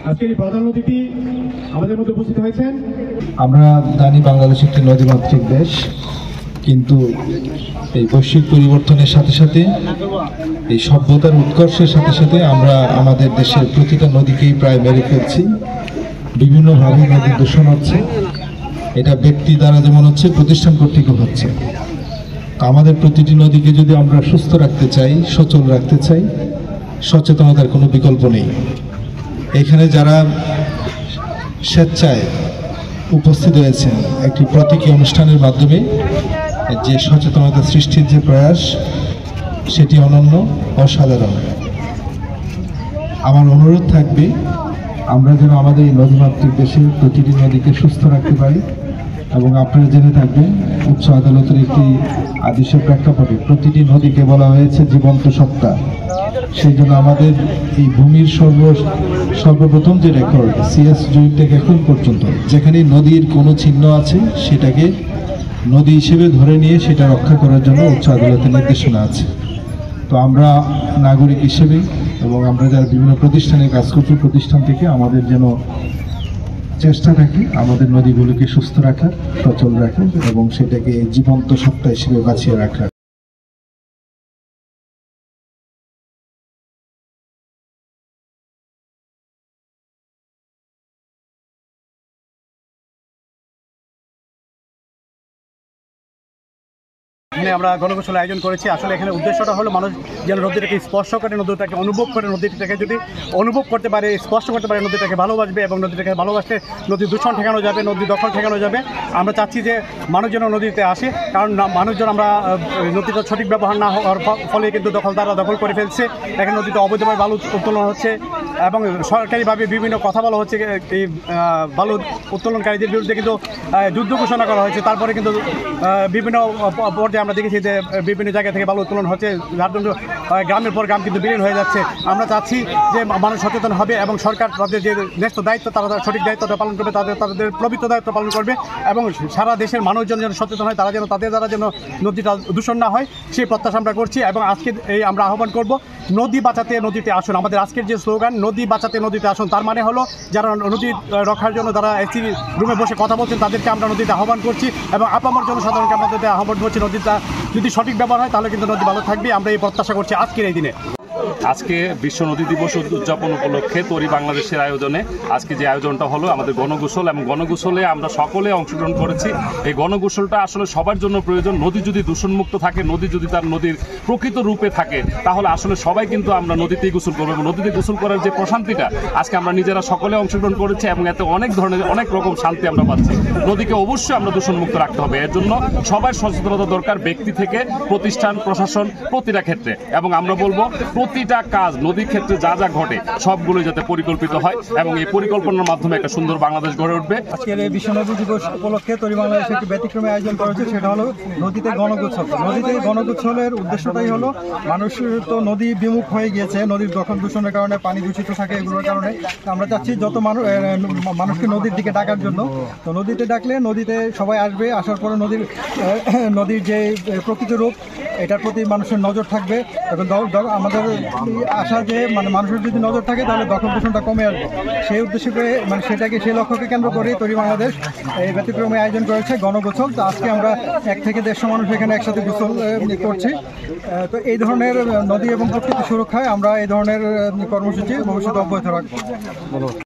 আজকের প্রধান অতিথি আমাদের মধ্যে উপস্থিত হয়েছেন। আমরা জানি বাংলাদেশ একটি নদীমাতৃক দেশ, কিন্তু এই বৈশ্বিক পরিবর্তনের সাথে সাথে এই সভ্যতার উৎকর্ষের সাথে সাথে আমরা আমাদের দেশের প্রতিটা নদীকেই প্রায় মেরে ফেলছি। বিভিন্নভাবে নদী দূষণ হচ্ছে, এটা ব্যক্তি দ্বারা যেমন হচ্ছে, প্রতিষ্ঠান কর্তৃকও হচ্ছে। আমাদের প্রতিটি নদীকে যদি আমরা সুস্থ রাখতে চাই, সচল রাখতে চাই, সচেতনতার কোনো বিকল্প নেই। এখানে যারা স্বেচ্ছায় উপস্থিত হয়েছেন একটি প্রতীকী অনুষ্ঠানের মাধ্যমে যে সচেতনতা সৃষ্টির যে প্রয়াস, সেটি অনন্য, অসাধারণ। আমার অনুরোধ থাকবে আমরা যেন আমাদের এই নদীমাতৃক দেশে প্রতিটি নদীকে সুস্থ রাখতে পারি। এবং আপনারা জেনে থাকবেন উচ্চ আদালতের একটি আদেশের প্রেক্ষাপটে প্রতিটি নদীকে বলা হয়েছে জীবন্ত সত্তা। সেই জন্য আমাদের এই ভূমির সর্বপ্রথম যে রেকর্ড সিএস জুই থেকে এখন পর্যন্ত যেখানে নদীর কোনো চিহ্ন আছে সেটাকে নদী হিসেবে ধরে নিয়ে সেটা রক্ষা করার জন্য উচ্চ আদালতের নির্দেশনা আছে। তো আমরা নাগরিক হিসেবে এবং আমরা যারা বিভিন্ন প্রতিষ্ঠানে কাজ করছি, প্রতিষ্ঠান থেকে আমাদের যেন চেষ্টা থাকি আমাদের নদীগুলোকে সুস্থ রাখার, সচল রাখার এবং সেটাকে জীবন্ত সত্তা হিসেবে বাঁচিয়ে রাখার। আমরা গণগোসল আয়োজন করেছি। আসলে এখানে উদ্দেশ্যটা হলো মানুষ যেন নদীটাকে স্পর্শ করে, নদীটাকে অনুভব করে, নদীটাকে যদি অনুভব করতে পারে, স্পর্শ করতে পারে, নদীটাকে ভালোবাসবে এবং নদীটাকে ভালোবাসলে নদী দূষণ ঠেকানো যাবে, নদী দখল ঠেকানো যাবে। আমরা চাচ্ছি যে মানুষ যেন নদীতে আসে, কারণ মানুষজন আমরা নদীটা সঠিক ব্যবহার না হওয়ার ফলে কিন্তু দখলদাররা দখল করে ফেলছে। এখানে নদীতে অবৈধভাবে বালু উত্তোলন হচ্ছে এবং সরকারিভাবে বিভিন্ন কথা বলা হচ্ছে। এই বালু উত্তোলনকারীদের বিরুদ্ধে কিন্তু যুদ্ধ ঘোষণা করা হয়েছে। তারপরে কিন্তু বিভিন্ন পর্যায়ে আমরা দেখেছি যে বিভিন্ন জায়গা থেকে বালু উত্তোলন হচ্ছে, যার জন্য গ্রামের পর গ্রাম কিন্তু বিলীন হয়ে যাচ্ছে। আমরা চাচ্ছি যে মানুষ সচেতন হবে এবং সরকার তাদের যে ন্যস্ত দায়িত্ব, তারা সঠিক দায়িত্বটা পালন করবে, তাদের পবিত্র দায়িত্ব পালন করবে এবং সারা দেশের মানুষজন যেন সচেতন হয়, তারা যেন তাদের দ্বারা যেন নদীটা দূষণ না হয় সেই প্রত্যাশা আমরা করছি। এবং আজকে এই আমরা আহ্বান করব, নদী বাঁচাতে নদীতে আসুন। আমাদের আজকের যে স্লোগান নদী বাঁচাতে নদীতে আসুন, তার মানে হলো যারা নদী রক্ষার জন্য যারা এসি রুমে বসে কথা বলছেন তাদেরকে আমরা নদীতে আহ্বান করছি এবং আপামর জনসাধারণকে আমরা নদীতে আহ্বান করছি। নদীটা যদি সঠিক ব্যবহার হয় তাহলে কিন্তু নদী ভালো থাকবে। আমরা এই প্রত্যাশা করছি আজকের এই দিনে। আজকে বিশ্ব নদী দিবস উদযাপন উপলক্ষে তরি বাংলাদেশের আয়োজনে আজকে যে আয়োজনটা হলো আমাদের গণগোসল, এবং গণগোসলে আমরা সকলে অংশগ্রহণ করেছি। এই গণগোসলটা আসলে সবার জন্য প্রয়োজন। নদী যদি দূষণমুক্ত থাকে, নদী যদি তার নদীর প্রকৃত রূপে থাকে, তাহলে আসলে সবাই কিন্তু আমরা নদীতেই গোসল করবো। নদীতে গোসল করার যে প্রশান্তিটা আজকে আমরা নিজেরা সকলে অংশগ্রহণ করেছি এবং এতে অনেক ধরনের অনেক রকম শান্তি আমরা পাচ্ছি। নদীকে অবশ্যই আমরা দূষণমুক্ত রাখতে হবে। এর জন্য সবার সচেতনতা দরকার, ব্যক্তি থেকে প্রতিষ্ঠান, প্রশাসন, প্রতিটা ক্ষেত্রে। এবং আমরা বলবো প্রতিটা কাজ নদীর ক্ষেত্রে যা যা ঘটে সবগুলো যাতে পরিকল্পিত হয় এবং এই পরিকল্পনার মাধ্যমে একটা সুন্দর বাংলাদেশ গড়ে উঠবে। আজকের এই বিশ্ব নদী দিবস উপলক্ষে তরি বাংলাদেশ একটি ব্যতিক্রমী আয়োজন করা হচ্ছে, সেটা হলো নদীতে গণগোসল। নদীতে গণগোসলের উদ্দেশ্যটাই হলো মানুষ তো নদী বিমুখ হয়ে গিয়েছে, নদীর দখল দূষণের কারণে, পানি দূষিত থাকে, এগুলোর কারণে। আমরা চাচ্ছি যত মানুষকে নদীর দিকে ডাকার জন্য। তো নদীতে ডাকলে নদীতে সবাই আসবে, আসার পরে নদীর যে প্রকৃত রূপ এটার প্রতি মানুষের নজর থাকবে এবং আমাদের আশা যে মানুষের যদি নজর থাকে তাহলে দখল দূষণটা কমে আসবে। সেই উদ্দেশ্যে করে সেই লক্ষ্যকে কেন্দ্র করে তরি বাংলাদেশ এই ব্যতিক্রমে আয়োজন করেছে গণগোসল। তো আজকে আমরা 1 থেকে 150 মানুষ এখানে একসাথে গোসল করছি। তো এই ধরনের নদী এবং প্রকৃতি সুরক্ষায় আমরা এই ধরনের কর্মসূচি ভবিষ্যতে অব্যাহত রাখবো।